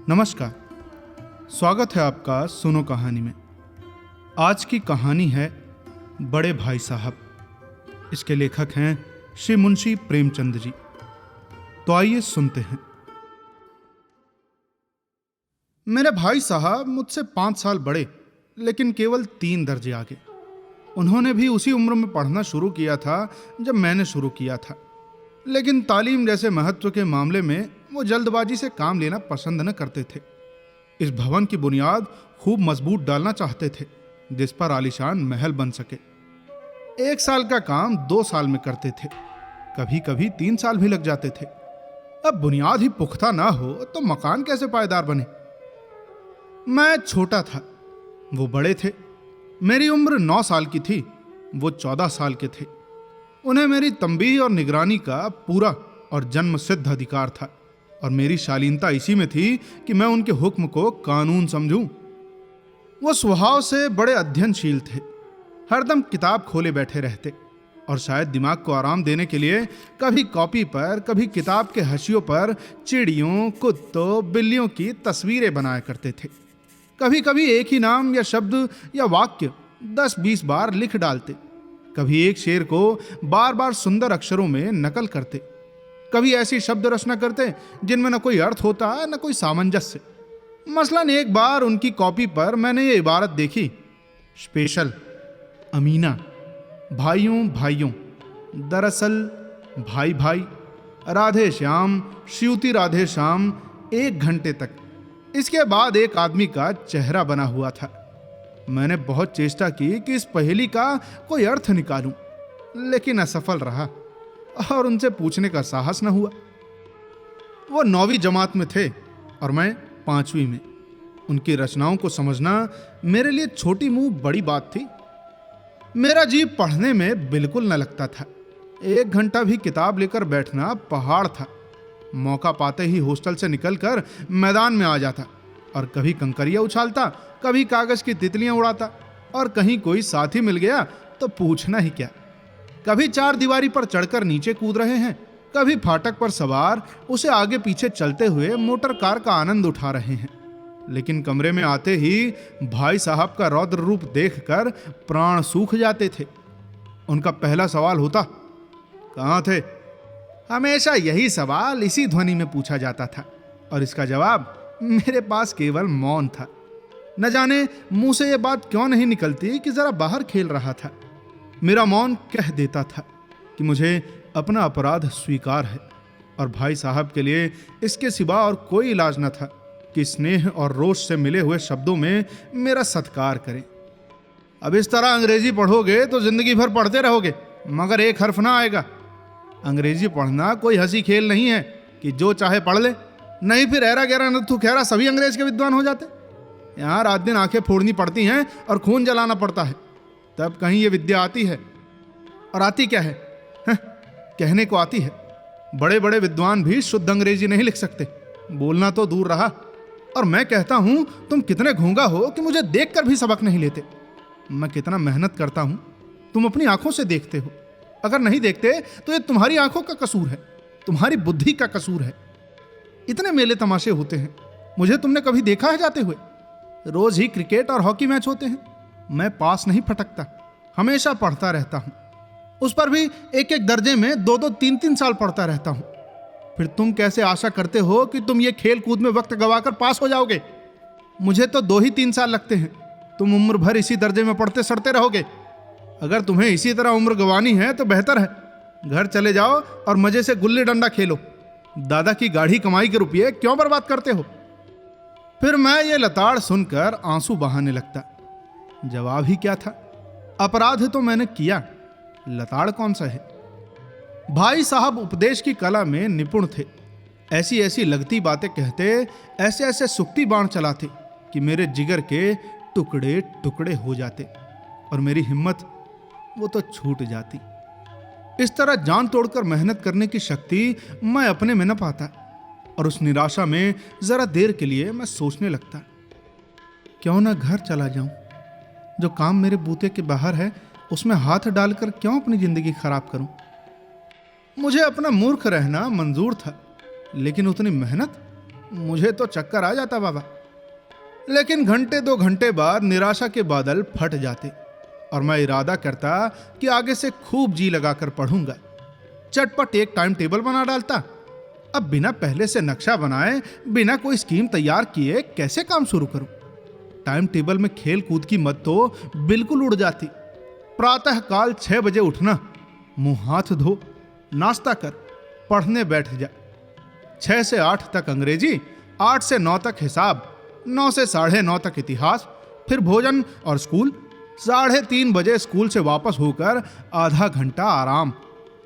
नमस्कार, स्वागत है आपका सुनो कहानी में। आज की कहानी है बड़े भाई साहब। इसके लेखक हैं श्री मुंशी प्रेमचंद जी। तो आइए सुनते हैं। मेरे भाई साहब मुझसे 5 साल बड़े, लेकिन केवल 3 दर्जे आगे। उन्होंने भी उसी उम्र में पढ़ना शुरू किया था जब मैंने शुरू किया था, लेकिन तालीम जैसे महत्व के मामले में वो जल्दबाजी से काम लेना पसंद न करते थे। इस भवन की बुनियाद खूब मजबूत डालना चाहते थे, जिस पर आलीशान महल बन सके। 1 साल का काम 2 साल में करते थे, कभी कभी 3 साल भी लग जाते थे। अब बुनियाद ही पुख्ता ना हो तो मकान कैसे पायदार बने। मैं छोटा था, वो बड़े थे। मेरी उम्र 9 साल की थी, वो 14 साल के थे। उन्हें मेरी तंबीह और निगरानी का पूरा और जन्म सिद्ध अधिकार था, और मेरी शालीनता इसी में थी कि मैं उनके हुक्म को कानून समझूं। वो स्वभाव से बड़े अध्ययनशील थे, हरदम किताब खोले बैठे रहते, और शायद दिमाग को आराम देने के लिए कभी कॉपी पर, कभी किताब के हाशियों पर चिड़ियों, कुत्तों, बिल्लियों की तस्वीरें बनाया करते थे। कभी कभी एक ही नाम या शब्द या वाक्य 10-20 बार लिख डालते। कभी एक शेर को बार बार सुंदर अक्षरों में नकल करते। कभी ऐसी शब्द रचना करते जिनमें न कोई अर्थ होता न कोई सामंजस्य। मसलन एक बार उनकी कॉपी पर मैंने ये इबारत देखी, स्पेशल, अमीना, भाइयों भाइयों, दरअसल, भाई भाई, राधे श्याम, श्युति राधे श्याम, 1 घंटे तक। इसके बाद एक आदमी का चेहरा बना हुआ था। मैंने बहुत चेष्टा की कि इस पहेली का कोई अर्थ निकालूं, लेकिन असफल रहा और उनसे पूछने का साहस न हुआ। वो 9वीं जमात में थे और मैं 5वीं में। उनकी रचनाओं को समझना मेरे लिए छोटी मुंह बड़ी बात थी। मेरा जी पढ़ने में बिल्कुल न लगता था। 1 घंटा भी किताब लेकर बैठना पहाड़ था। मौका पाते ही हॉस्टल से निकलकर मैदान में आ जाता, और कभी कंकरियां उछालता, कभी कागज की तितलियां उड़ाता, और कहीं कोई साथी मिल गया तो पूछना ही क्या। कभी 4 दीवारी पर चढ़कर नीचे कूद रहे हैं, कभी फाटक पर सवार उसे आगे पीछे चलते हुए मोटर कार का आनंद उठा रहे हैं। लेकिन कमरे में आते ही भाई साहब का रौद्र रूप देखकर प्राण सूख जाते थे। उनका पहला सवाल होता, कहाँ थे? हमेशा यही सवाल इसी ध्वनि में पूछा जाता था, और इसका जवाब मेरे पास केवल मौन था। न जाने मुंह से यह बात क्यों नहीं निकलती कि जरा बाहर खेल रहा था। मेरा मौन कह देता था कि मुझे अपना अपराध स्वीकार है, और भाई साहब के लिए इसके सिवा और कोई इलाज न था कि स्नेह और रोष से मिले हुए शब्दों में मेरा सत्कार करें। अब इस तरह अंग्रेजी पढ़ोगे तो जिंदगी भर पढ़ते रहोगे, मगर एक हर्फ ना आएगा। अंग्रेजी पढ़ना कोई हंसी खेल नहीं है कि जो चाहे पढ़ ले, नहीं फिर ऐरा गहरा नथु खैरा सभी अंग्रेज के विद्वान हो जाते। यहाँ रात दिन आंखें फोड़नी पड़ती हैं और खून जलाना पड़ता है, तब कहीं ये विद्या आती है। और आती क्या है? कहने को आती है। बड़े बड़े विद्वान भी शुद्ध अंग्रेजी नहीं लिख सकते, बोलना तो दूर रहा। और मैं कहता हूं, तुम कितने घूंगा हो कि मुझे देखकर भी सबक नहीं लेते। मैं कितना मेहनत करता हूं, तुम अपनी आंखों से देखते हो। अगर नहीं देखते तो ये तुम्हारी आंखों का कसूर है, तुम्हारी बुद्धि का कसूर है। इतने मेले तमाशे होते हैं, मुझे तुमने कभी देखा है जाते हुए? रोज ही क्रिकेट और हॉकी मैच होते हैं, मैं पास नहीं फटकता, हमेशा पढ़ता रहता हूं। उस पर भी 1-1 दर्जे में 2-2, 3-3 साल पढ़ता रहता हूं। फिर तुम कैसे आशा करते हो कि तुम ये खेल कूद में वक्त गवाकर पास हो जाओगे? मुझे तो 2 ही 3 साल लगते हैं, तुम उम्र भर इसी दर्जे में पढ़ते सड़ते रहोगे। अगर तुम्हें इसी तरह उम्र गंवानी है तो बेहतर है, घर चले जाओ और मजे से गुल्ली डंडा खेलो। दादा की गाढ़ी कमाई के रुपये क्यों बर्बाद करते हो? फिर मैं ये लताड़ सुनकर आंसू बहाने लगता। जवाब ही क्या था? अपराध तो मैंने किया, लताड़ कौन सा है? भाई साहब उपदेश की कला में निपुण थे। ऐसी ऐसी लगती बातें कहते, ऐसे ऐसे सुक्ति बाण चलाते कि मेरे जिगर के टुकड़े टुकड़े हो जाते, और मेरी हिम्मत वो तो छूट जाती। इस तरह जान तोड़कर मेहनत करने की शक्ति मैं अपने में न पाता, और उस निराशा में जरा देर के लिए मैं सोचने लगता, क्यों ना घर चला जाऊं। जो काम मेरे बूते के बाहर है उसमें हाथ डालकर क्यों अपनी जिंदगी खराब करूं। मुझे अपना मूर्ख रहना मंजूर था, लेकिन उतनी मेहनत मुझे तो चक्कर आ जाता बाबा। लेकिन घंटे 2 घंटे बाद निराशा के बादल फट जाते और मैं इरादा करता कि आगे से खूब जी लगाकर पढ़ूंगा। चटपट एक टाइम टेबल बना डालता। अब बिना पहले से नक्शा बनाए, बिना कोई स्कीम तैयार किए कैसे काम शुरू करूं? टाइम टेबल में खेल कूद की मत तो बिल्कुल उड़ जाती। प्रातः काल 6 बजे उठना, मुंह हाथ धो, नाश्ता कर, पढ़ने बैठ जा। 6 से 8 तक अंग्रेजी, 8 से 9 तक हिसाब, 9 से 9:30 तक इतिहास, फिर भोजन और स्कूल। 3:30 बजे स्कूल से वापस होकर आधा घंटा आराम।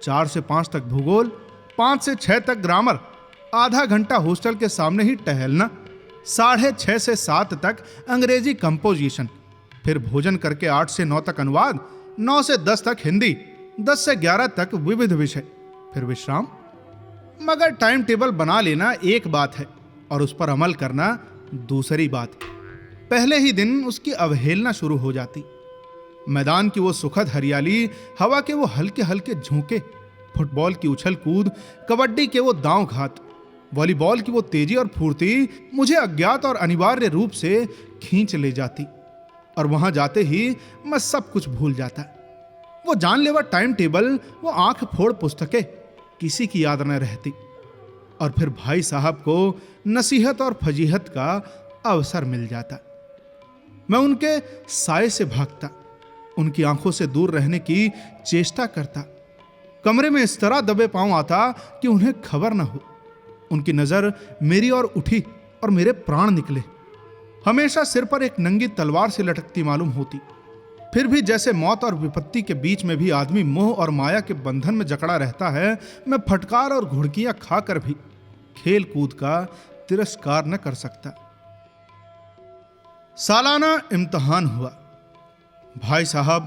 4 से 5 तक भूगोल, 5 से 6 तक ग्रामर, आधा घंटा हॉस्टल के सामने ही टहलना। 6:30 से 7 तक अंग्रेजी कंपोजिशन, फिर भोजन करके 8 से 9 तक अनुवाद, 9 से 10 तक हिंदी, 10 से 11 तक विविध विषय, फिर विश्राम। मगर टाइम टेबल बना लेना एक बात है और उस पर अमल करना दूसरी बात है। पहले ही दिन उसकी अवहेलना शुरू हो जाती। मैदान की वो सुखद हरियाली, हवा के वो हल्के हल्के झोंके, फुटबॉल की उछल कूद, कबड्डी के वो दांव घात, वॉलीबॉल की वो तेजी और फुर्ती मुझे अज्ञात और अनिवार्य रूप से खींच ले जाती और वहां जाते ही मैं सब कुछ भूल जाता। वो जानलेवा टाइम टेबल, वो आंख फोड़ पुस्तकें, किसी की याद न रहती। और फिर भाई साहब को नसीहत और फजीहत का अवसर मिल जाता। मैं उनके साए से भागता, उनकी आंखों से दूर रहने की चेष्टा करता। कमरे में इस तरह दबे पांव आता कि उन्हें खबर न हो। उनकी नजर मेरी ओर उठी और मेरे प्राण निकले। हमेशा सिर पर एक नंगी तलवार से लटकती मालूम होती। फिर भी जैसे मौत और विपत्ति के बीच में भी आदमी मोह और माया के बंधन में जकड़ा रहता है, मैं फटकार और घुड़कियां खाकर भी खेल कूद का तिरस्कार न कर सकता। सालाना इम्तिहान हुआ। भाई साहब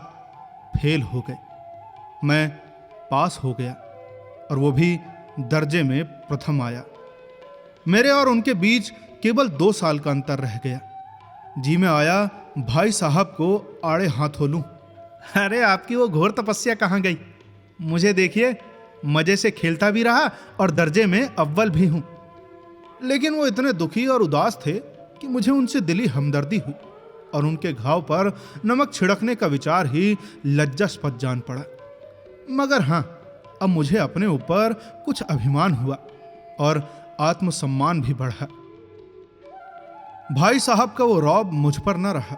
फेल हो गए, मैं पास हो गया और वो भी दर्जे में प्रथम आया। मेरे और उनके बीच केवल 2 साल का अंतर रह गया। जी में आया भाई साहब को आड़े हाथों लूं। अरे आपकी वो घोर तपस्या कहाँ गई? मुझे देखिए, मजे से खेलता भी रहा और दर्जे में अव्वल भी हूं। लेकिन वो इतने दुखी और उदास थे कि मुझे उनसे दिली हमदर्दी हुई और उनके घाव पर नमक छिड़कने का विचार ही लज्जास्पद जान पड़ा। मगर हां, अब मुझे अपने ऊपर कुछ अभिमान हुआ और आत्मसम्मान भी बढ़ा। भाई साहब का वो रौब मुझ पर न रहा।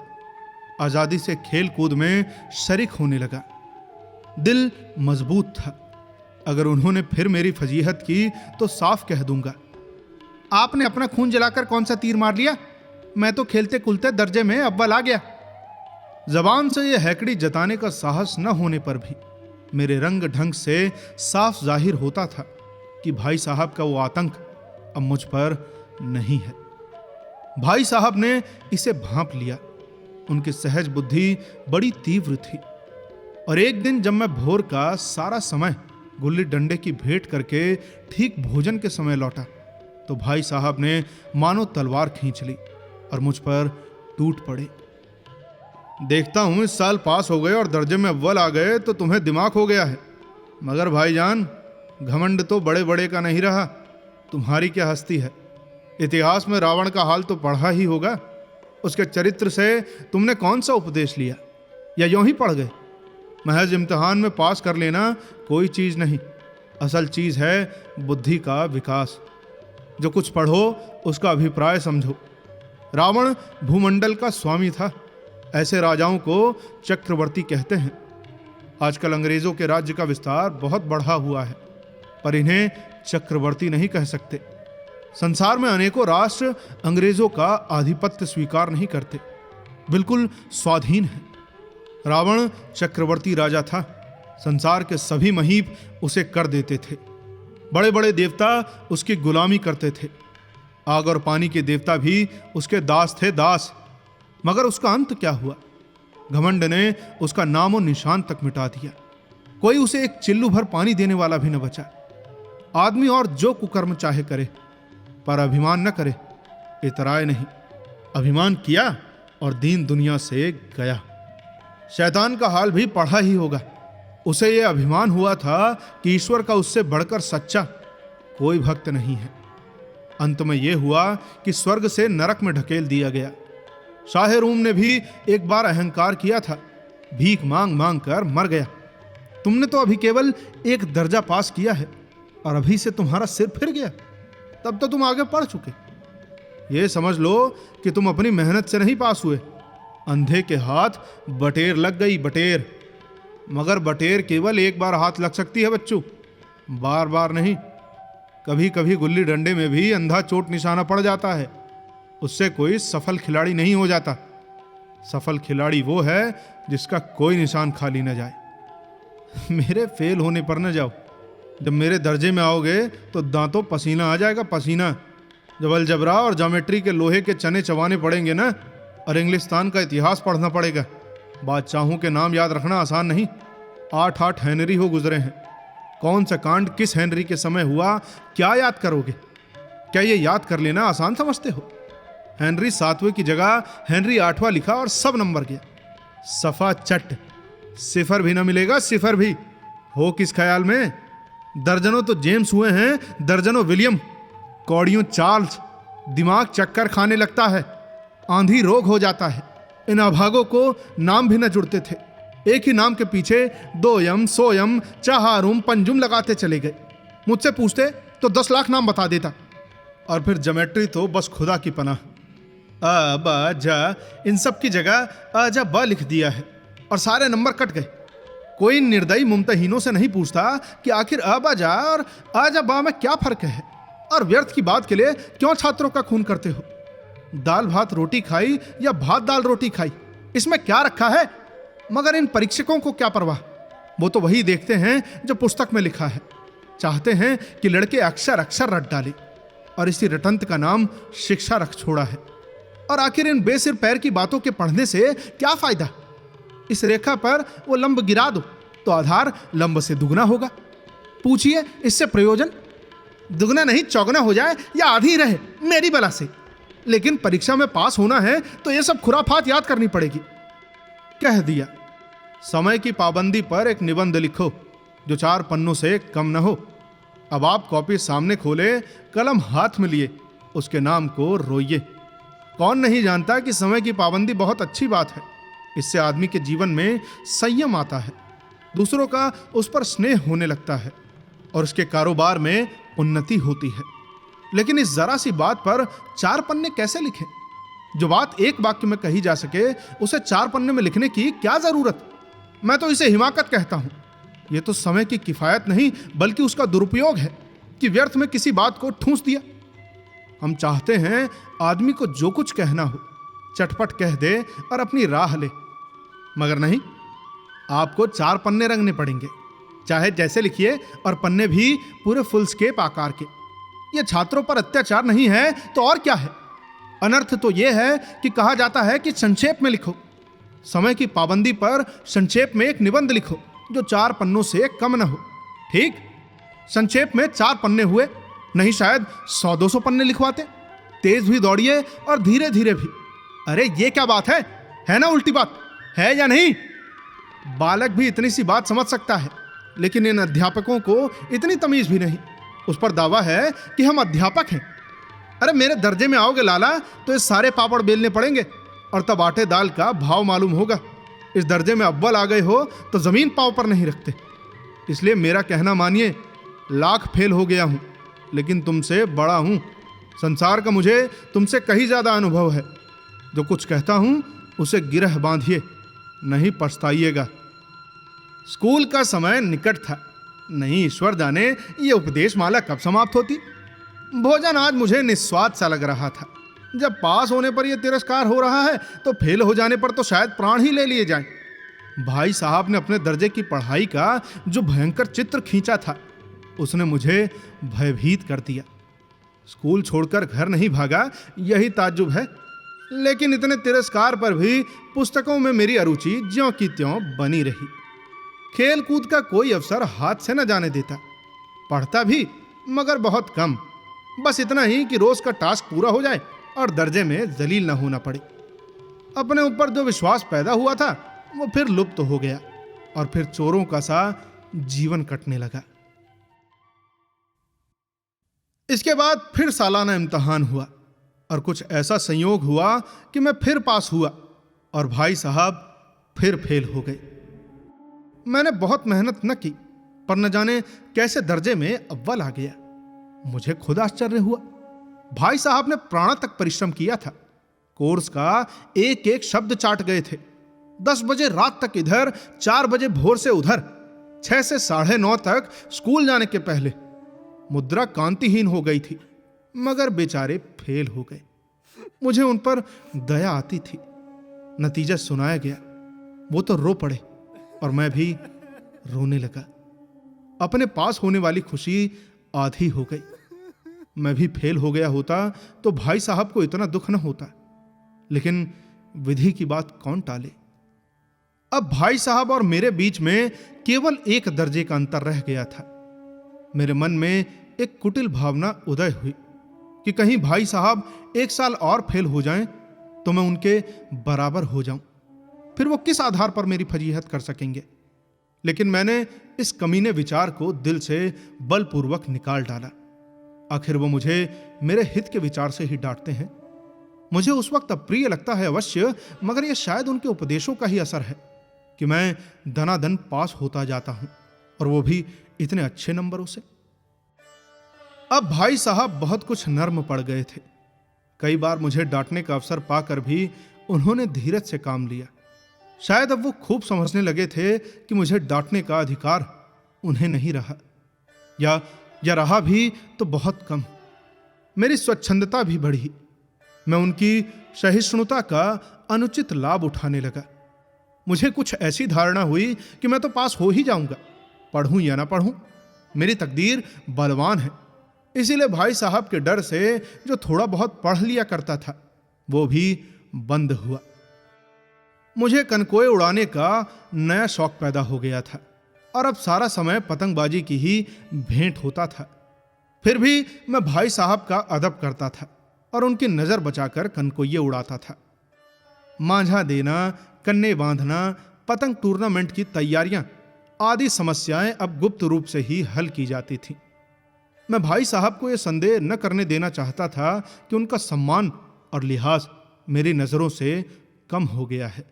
आजादी से खेल कूद में शरीक होने लगा। दिल मजबूत था। अगर उन्होंने फिर मेरी फजीहत की तो साफ कह दूंगा, आपने अपना खून जलाकर कौन सा तीर मार लिया? मैं तो खेलते कुलते दर्जे में अव्वल आ गया। जबान से यह हैकड़ी जताने का साहस न होने पर भी मेरे रंग ढंग से साफ जाहिर होता था कि भाई साहब का वो आतंक अब मुझ पर नहीं है। भाई साहब ने इसे भांप लिया। उनकी सहज बुद्धि बड़ी तीव्र थी और एक दिन जब मैं भोर का सारा समय गुल्ली डंडे की भेंट करके ठीक भोजन के समय लौटा तो भाई साहब ने मानो तलवार खींच ली और मुझ पर टूट पड़े। देखता हूं इस साल पास हो गए और दर्जे में अव्वल आ गए तो तुम्हें दिमाग हो गया है। मगर भाईजान, घमंड तो बड़े बड़े का नहीं रहा। तुम्हारी क्या हस्ती है। इतिहास में रावण का हाल तो पढ़ा ही होगा। उसके चरित्र से तुमने कौन सा उपदेश लिया, या यूं ही पढ़ गए? महज इम्तिहान में पास कर लेना कोई चीज नहीं। असल चीज है बुद्धि का विकास। जो कुछ पढ़ो उसका अभिप्राय समझो। रावण भूमंडल का स्वामी था। ऐसे राजाओं को चक्रवर्ती कहते हैं। आजकल अंग्रेजों के राज्य का विस्तार बहुत बढ़ा हुआ है, पर इन्हें चक्रवर्ती नहीं कह सकते। संसार में अनेकों राष्ट्र अंग्रेजों का आधिपत्य स्वीकार नहीं करते, बिल्कुल स्वाधीन है। रावण चक्रवर्ती राजा था। संसार के सभी महीप उसे कर देते थे। बड़े बड़े देवता उसकी गुलामी करते थे। आग और पानी के देवता भी उसके दास थे, दास। मगर उसका अंत क्या हुआ? घमंड ने उसका नामो निशान तक मिटा दिया। कोई उसे एक चिल्लू भर पानी देने वाला भी न बचा। आदमी और जो कुकर्म चाहे करे, पर अभिमान न करे, इतराए नहीं। अभिमान किया और दीन दुनिया से गया। शैतान का हाल भी पढ़ा ही होगा। उसे यह अभिमान हुआ था कि ईश्वर का उससे बढ़कर सच्चा कोई भक्त नहीं है। अंत में यह हुआ कि स्वर्ग से नरक में ढकेल दिया गया। शाह रूम ने भी एक बार अहंकार किया था, भीख मांग मांग कर मर गया। तुमने तो अभी केवल एक दर्जा पास किया है और अभी से तुम्हारा सिर फिर गया। तब तो तुम आगे पढ़ चुके। ये समझ लो कि तुम अपनी मेहनत से नहीं पास हुए। अंधे के हाथ बटेर लग गई, बटेर। मगर बटेर केवल एक बार हाथ लग सकती है बच्चों, बार बार नहीं। कभी कभी गुल्ली डंडे में भी अंधा चोट निशाना पड़ जाता है, उससे कोई सफल खिलाड़ी नहीं हो जाता। सफल खिलाड़ी वो है जिसका कोई निशान खाली न जाए। मेरे फेल होने पर न जाओ। जब मेरे दर्जे में आओगे तो दांतों पसीना आ जाएगा, पसीना। जब अलजबरा और ज्योमेट्री के लोहे के चने चबाने पड़ेंगे ना, और इंग्लिस्तान का इतिहास पढ़ना पड़ेगा। बादशाहों के नाम याद रखना आसान नहीं। 8 हेनरी हो गुजरे हैं। कौन सा कांड किस हेनरी के समय हुआ, क्या याद करोगे? क्या ये याद कर लेना आसान समझते हो? हेनरी 7वें की जगह हेनरी 8वां लिखा और सब नंबर गया। सफा चट, सिफर भी ना मिलेगा, सिफर भी। हो किस ख्याल में? दर्जनों तो जेम्स हुए हैं, दर्जनों विलियम, कौड़ियों चार्ल्स। दिमाग चक्कर खाने लगता है, आंधी रोग हो जाता है। इन अभागों को नाम भी न जुड़ते थे। एक ही नाम के पीछे 2 यम, 100 यम, चहारुम, पंजुम लगाते चले गए। मुझसे पूछते तो 10 लाख नाम बता देता। और फिर ज्योमेट्री तो बस खुदा की पनाह। अ ब ज, इन सब की जगह अ ज ब लिख दिया है और सारे नंबर कट गए। कोई निर्दयी मुमतहीनों से नहीं पूछता कि आखिर अ ब जा और अ ज ब में क्या फर्क है, और व्यर्थ की बात के लिए क्यों छात्रों का खून करते हो? दाल भात रोटी खाई या भात दाल रोटी खाई, इसमें क्या रखा है? मगर इन परीक्षकों को क्या परवाह? वो तो वही देखते हैं जो पुस्तक में लिखा है। चाहते हैं कि लड़के अक्षर अक्षर रट डाले, और इसी रटंत का नाम शिक्षा रख छोड़ा है। और आखिर इन बेसिर पैर की बातों के पढ़ने से क्या फायदा? इस रेखा पर वो लंब गिरा दो तो आधार लंब से दुगना होगा। पूछिए इससे प्रयोजन? दुगना नहीं चौगना हो जाए या आधी रहे, मेरी बला से। लेकिन परीक्षा में पास होना है तो ये सब खुराफात याद करनी पड़ेगी। कह दिया। समय की पाबंदी पर एक निबंध लिखो जो 4 पन्नों से कम न हो। अब आप कॉपी सामने खोले, कलम हाथ में लिए, उसके नाम को रोइए। कौन नहीं जानता कि समय की पाबंदी बहुत अच्छी बात है। इससे आदमी के जीवन में संयम आता है, दूसरों का उस पर स्नेह होने लगता है और उसके कारोबार में उन्नति होती है। लेकिन इस जरा सी बात पर 4 पन्ने कैसे लिखें? जो बात एक वाक्य में कही जा सके उसे 4 पन्ने में लिखने की क्या जरूरत? मैं तो इसे हिमाकत कहता हूं। यह तो समय की किफायत नहीं बल्कि उसका दुरुपयोग है कि व्यर्थ में किसी बात को ठूंस दिया। हम चाहते हैं आदमी को जो कुछ कहना हो चटपट कह दे और अपनी राह ले, मगर नहीं, आपको 4 पन्ने रंगने पड़ेंगे, चाहे जैसे लिखिए, और पन्ने भी पूरे फुल स्केप आकार के। यह छात्रों पर अत्याचार नहीं है तो और क्या है? अनर्थ तो यह है कि कहा जाता है कि संक्षेप में लिखो। समय की पाबंदी पर संक्षेप में एक निबंध लिखो जो 4 पन्नों से कम न हो। ठीक, संक्षेप में 4 पन्ने हुए, नहीं शायद 100-200 पन्ने लिखवाते। तेज भी दौड़िए और धीरे धीरे भी। अरे ये क्या बात है ना उल्टी बात? है या नहीं? बालक भी इतनी सी बात समझ सकता है, लेकिन इन अध्यापकों को इतनी तमीज भी नहीं। उस पर दावा है कि हम अध्यापक हैं। अरे मेरे दर्जे में आओगे लाला तो ये सारे पापड़ बेलने पड़ेंगे और तब आटे दाल का भाव मालूम होगा। इस दर्जे में अव्वल आ गए हो तो जमीन पांव पर नहीं रखते। इसलिए मेरा कहना मानिए, लाख फेल हो गया हूं लेकिन तुमसे बड़ा हूं। संसार का मुझे तुमसे कहीं ज्यादा अनुभव है। जो कुछ कहता हूं उसे गिरह बांधिए, नहीं पछताइएगा। स्कूल का समय निकट था। नहीं ईश्वर जाने ये उपदेश माला कब समाप्त होती। भोजन आज मुझे निस्वाद सा लग रहा था। जब पास होने पर यह तिरस्कार हो रहा है तो फेल हो जाने पर तो शायद प्राण ही ले लिए जाएं। भाई साहब ने अपने दर्जे की पढ़ाई का जो भयंकर चित्र खींचा था उसने मुझे भयभीत कर दिया। स्कूल छोड़कर घर नहीं भागा, यही ताज्जुब है। लेकिन इतने तिरस्कार पर भी पुस्तकों में मेरी अरुचि ज्यों की त्यों बनी रही। खेल कूद का कोई अवसर हाथ से न जाने देता। पढ़ता भी मगर बहुत कम, बस इतना ही कि रोज का टास्क पूरा हो जाए और दर्जे में जलील न होना पड़े। अपने ऊपर जो विश्वास पैदा हुआ था वो फिर लुप्त हो गया और फिर चोरों का सा जीवन कटने लगा। इसके बाद फिर सालाना इम्तिहान हुआ और कुछ ऐसा संयोग हुआ कि मैं फिर पास हुआ और भाई साहब फिर फेल हो गए। मैंने बहुत मेहनत न की, पर न जाने कैसे दर्जे में अव्वल आ गया। मुझे खुद आश्चर्य हुआ। भाई साहब ने प्राणों तक परिश्रम किया था, कोर्स का एक एक शब्द चाट गए थे। 10 बजे रात तक इधर, 4 बजे भोर से उधर, 6 से 9:30 तक स्कूल जाने के पहले। मुद्रा कांतिहीन हो गई थी, मगर बेचारे फेल हो गए। मुझे उन पर दया आती थी। नतीजा सुनाया गया, वो तो रो पड़े और मैं भी रोने लगा। अपने पास होने वाली खुशी आधी हो गई। मैं भी फेल हो गया होता तो भाई साहब को इतना दुख न होता, लेकिन विधि की बात कौन टाले। अब भाई साहब और मेरे बीच में केवल 1 दर्जे का अंतर रह गया था। मेरे मन में एक कुटिल भावना उदय हुई कि कहीं भाई साहब 1 साल और फेल हो जाएं तो मैं उनके बराबर हो जाऊं, फिर वो किस आधार पर मेरी फजीहत कर सकेंगे। लेकिन मैंने इस कमीने विचार को दिल से बलपूर्वक निकाल डाला। आखिर वो मुझे मेरे हित के विचार से ही डांटते हैं। मुझे उस वक्त अप्रिय लगता है अवश्य, मगर यह शायद उनके उपदेशों का ही असर है कि मैं दनादन पास होता जाता हूं, और वो भी इतने अच्छे नंबरों से। अब भाई साहब बहुत कुछ नर्म पड़ गए थे। कई बार मुझे डांटने का अवसर पाकर भी उन्होंने धीरज से काम लिया। शायद अब वो खूब समझने लगे थे कि मुझे डांटने का अधिकार उन्हें नहीं रहा, या रहा भी तो बहुत कम। मेरी स्वच्छंदता भी बढ़ी। मैं उनकी सहिष्णुता का अनुचित लाभ उठाने लगा। मुझे कुछ ऐसी धारणा हुई कि मैं तो पास हो ही जाऊंगा, पढ़ूं या ना पढ़ूं, मेरी तकदीर बलवान है। इसीलिए भाई साहब के डर से जो थोड़ा बहुत पढ़ लिया करता था वो भी बंद हुआ। मुझे कनकोए उड़ाने का नया शौक पैदा हो गया था और अब सारा समय पतंगबाजी की ही भेंट होता था। फिर भी मैं भाई साहब का अदब करता था और उनकी नजर बचाकर कनकोइये उड़ाता था। मांझा देना, कन्ने बांधना, पतंग टूर्नामेंट की तैयारियां आदि समस्याएं अब गुप्त रूप से ही हल की जाती थीं। मैं भाई साहब को यह संदेह न करने देना चाहता था कि उनका सम्मान और लिहाज मेरी नजरों से कम हो गया है।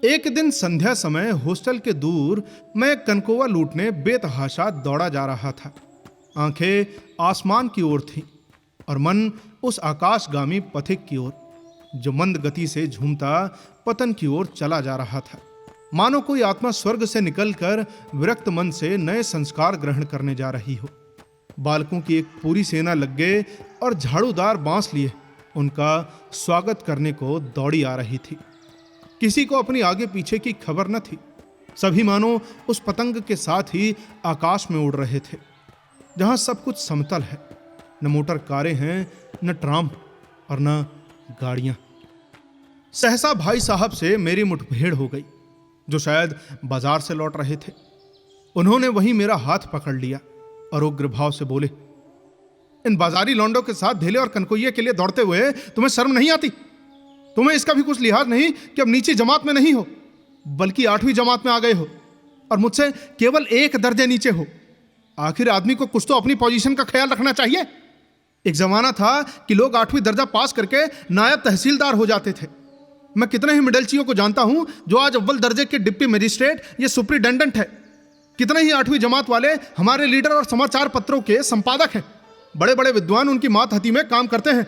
एक दिन संध्या समय हॉस्टल के दूर मैं कनकोवा लूटने बेतहाशा दौड़ा जा रहा था। आंखें आसमान की ओर थीं और मन उस आकाशगामी पथिक की ओर जो मंद गति से झूमता पतन की ओर चला जा रहा था। मानो कोई आत्मा स्वर्ग से निकलकर विरक्त मन से नए संस्कार ग्रहण करने जा रही हो। बालकों की एक पूरी सेना लग गए और झाड़ूदार बांस लिए उनका स्वागत करने को दौड़ी आ रही थी। किसी को अपनी आगे पीछे की खबर न थी। सभी मानो उस पतंग के साथ ही आकाश में उड़ रहे थे जहां सब कुछ समतल है। न मोटर कारें हैं, न ट्राम और न गाड़ियां। सहसा भाई साहब से मेरी मुठभेड़ हो गई, जो शायद बाजार से लौट रहे थे। उन्होंने वहीं मेरा हाथ पकड़ लिया और उग्र भाव से बोले, इन बाजारी लौंडों के साथ ढेले और कनकोइये के लिए दौड़ते हुए तुम्हें शर्म नहीं आती? तुम्हें इसका भी कुछ लिहाज नहीं कि अब नीची जमात में नहीं हो, बल्कि 8वीं जमात में आ गए हो और मुझसे केवल 1 दर्जे नीचे हो। आखिर आदमी को कुछ तो अपनी पोजीशन का ख्याल रखना चाहिए। एक जमाना था कि लोग 8वीं दर्जा पास करके नायब तहसीलदार हो जाते थे। मैं कितने ही मिडलचियों को जानता हूं जो आज अव्वल दर्जे के डिप्टी मजिस्ट्रेट या सुप्रिटेंडेंट है। कितने ही 8वीं जमात वाले हमारे लीडर और समाचार पत्रों के संपादक हैं। बड़े बड़े विद्वान उनकी मातहती में काम करते हैं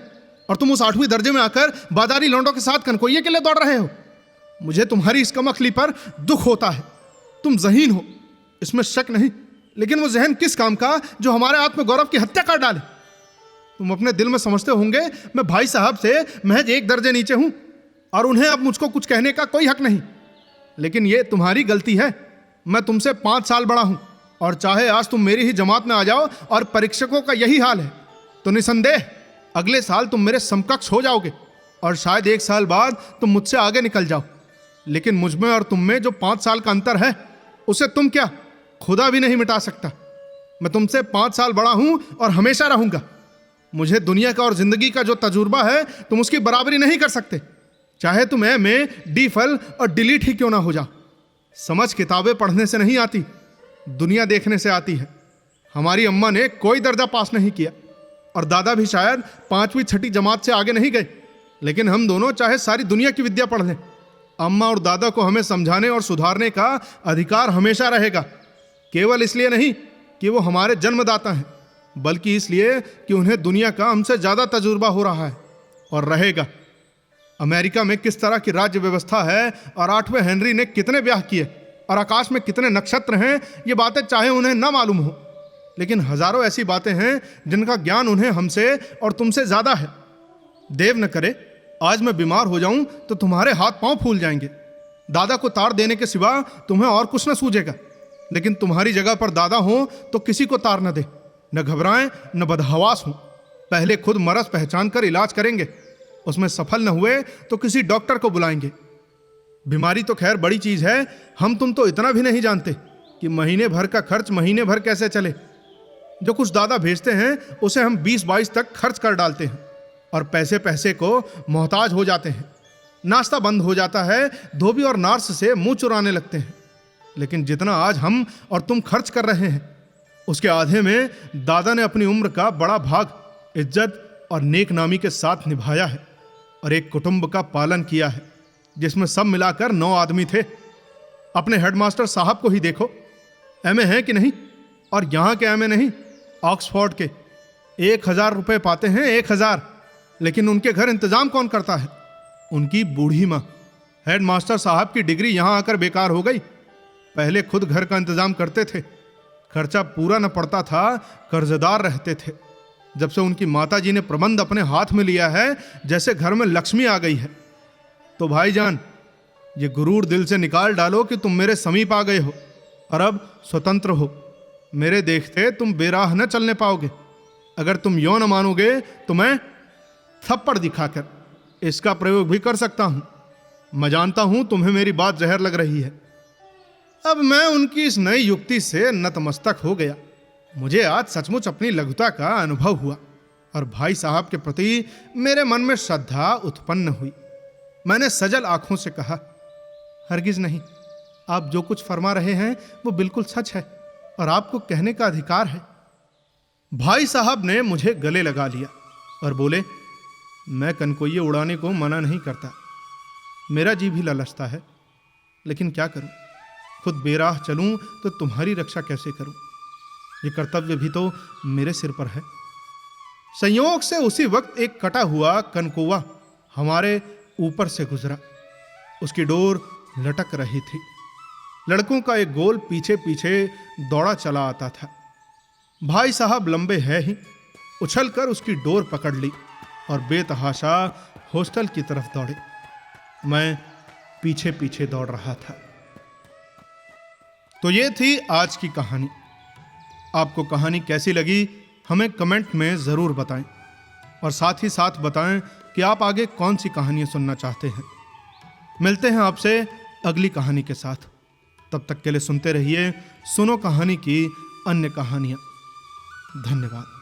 और तुम उस 8वीं दर्जे में आकर बाजारी लौंडों के साथ कनकोइये के लिए दौड़ रहे हो। मुझे तुम्हारी इस कमअक्ली पर दुख होता है। तुम ज़हीन हो, इसमें शक नहीं, लेकिन वो जहन किस काम का जो हमारे आत्मगौरव की हत्या कर डाले। तुम अपने दिल में समझते होंगे मैं भाई साहब से महज 1 दर्जे नीचे हूं और उन्हें अब मुझको कुछ कहने का कोई हक नहीं। लेकिन ये तुम्हारी गलती है। मैं तुमसे 5 साल बड़ा हूं और चाहे आज तुम मेरी ही जमात में आ जाओ और परीक्षकों का यही हाल है तो निसंदेह अगले साल तुम मेरे समकक्ष हो जाओगे और शायद 1 साल बाद तुम मुझसे आगे निकल जाओ। लेकिन मुझ में और तुम में जो 5 साल का अंतर है उसे तुम क्या, खुदा भी नहीं मिटा सकता। मैं तुमसे 5 साल बड़ा हूं और हमेशा रहूंगा। मुझे दुनिया का और जिंदगी का जो तजुर्बा है तुम उसकी बराबरी नहीं कर सकते, चाहे तुम MA, DPhil और डिलीट ही क्यों ना हो जाओ। समझ किताबें पढ़ने से नहीं आती, दुनिया देखने से आती है। हमारी अम्मा ने कोई दर्जा पास नहीं किया और दादा भी शायद 5वीं 6ठी जमात से आगे नहीं गए, लेकिन हम दोनों चाहे सारी दुनिया की विद्या पढ़ लें, अम्मा और दादा को हमें समझाने और सुधारने का अधिकार हमेशा रहेगा। केवल इसलिए नहीं कि वो हमारे जन्मदाता हैं, बल्कि इसलिए कि उन्हें दुनिया का हमसे ज्यादा तजुर्बा हो रहा है और रहेगा। अमेरिका में किस तरह की राज्य व्यवस्था है और 8वें हेनरी ने कितने ब्याह किए और आकाश में कितने नक्षत्र हैं, ये बातें चाहे उन्हें ना मालूम हो, लेकिन हजारों ऐसी बातें हैं जिनका ज्ञान उन्हें हमसे और तुमसे ज्यादा है। देव न करे आज मैं बीमार हो जाऊं तो तुम्हारे हाथ पांव फूल जाएंगे। दादा को तार देने के सिवा तुम्हें और कुछ न सूझेगा, लेकिन तुम्हारी जगह पर दादा हो तो किसी को तार न दे, न घबराएं न बदहवास हो। पहले खुद मरज पहचान कर इलाज करेंगे, उसमें सफल न हुए तो किसी डॉक्टर को बुलाएंगे। बीमारी तो खैर बड़ी चीज है, हम तुम तो इतना भी नहीं जानते कि महीने भर का खर्च महीने भर कैसे चले। जो कुछ दादा भेजते हैं उसे हम 20-22 तक खर्च कर डालते हैं और पैसे पैसे को मोहताज हो जाते हैं। नाश्ता बंद हो जाता है, धोबी और नार्स से मुंह चुराने लगते हैं। लेकिन जितना आज हम और तुम खर्च कर रहे हैं, उसके आधे में दादा ने अपनी उम्र का बड़ा भाग इज्जत और नेक नामी के साथ निभाया है और एक कुटुंब का पालन किया है जिसमें सब मिलाकर 9 आदमी थे। अपने हेडमास्टर साहब को ही देखो, एमए हैं कि नहीं, और यहाँ के एमए नहीं, ऑक्सफोर्ड के। 1000 रुपये पाते हैं, 1000, लेकिन उनके घर इंतजाम कौन करता है? उनकी बूढ़ी माँ। हेडमास्टर साहब की डिग्री यहाँ आकर बेकार हो गई। पहले खुद घर का इंतजाम करते थे, खर्चा पूरा न पड़ता था, कर्जदार रहते थे। जब से उनकी माताजी ने प्रबंध अपने हाथ में लिया है, जैसे घर में लक्ष्मी आ गई है। तो भाईजान, ये गुरूर दिल से निकाल डालो कि तुम मेरे समीप आ गए हो और अब स्वतंत्र हो। मेरे देखते तुम बेराह न चलने पाओगे। अगर तुम यो न मानोगे तो मैं थप्पड़ दिखाकर इसका प्रयोग भी कर सकता हूं। मैं जानता हूं तुम्हें मेरी बात जहर लग रही है। अब मैं उनकी इस नई युक्ति से नतमस्तक हो गया। मुझे आज सचमुच अपनी लघुता का अनुभव हुआ और भाई साहब के प्रति मेरे मन में श्रद्धा उत्पन्न हुई। मैंने सजल आंखों से कहा, हरगिज नहीं, आप जो कुछ फरमा रहे हैं वो बिल्कुल सच है और आपको कहने का अधिकार है। भाई साहब ने मुझे गले लगा लिया और बोले, मैं कनकोइये उड़ाने को मना नहीं करता, मेरा जी भी ललचता है, लेकिन क्या करूं, खुद बेराह चलूं तो तुम्हारी रक्षा कैसे करूं? ये कर्तव्य भी तो मेरे सिर पर है। संयोग से उसी वक्त एक कटा हुआ कनकौवा हमारे ऊपर से गुजरा। उसकी डोर लटक रही थी। लड़कों का एक गोल पीछे पीछे दौड़ा चला आता था। भाई साहब लंबे है ही, उछलकर उसकी डोर पकड़ ली और बेतहाशा हॉस्टल की तरफ दौड़े। मैं पीछे पीछे दौड़ रहा था। तो ये थी आज की कहानी। आपको कहानी कैसी लगी हमें कमेंट में जरूर बताएं और साथ ही साथ बताएं कि आप आगे कौन सी कहानियां सुनना चाहते हैं। मिलते हैं आपसे अगली कहानी के साथ। तब तक के लिए सुनते रहिए सुनो कहानी की अन्य कहानियां। धन्यवाद।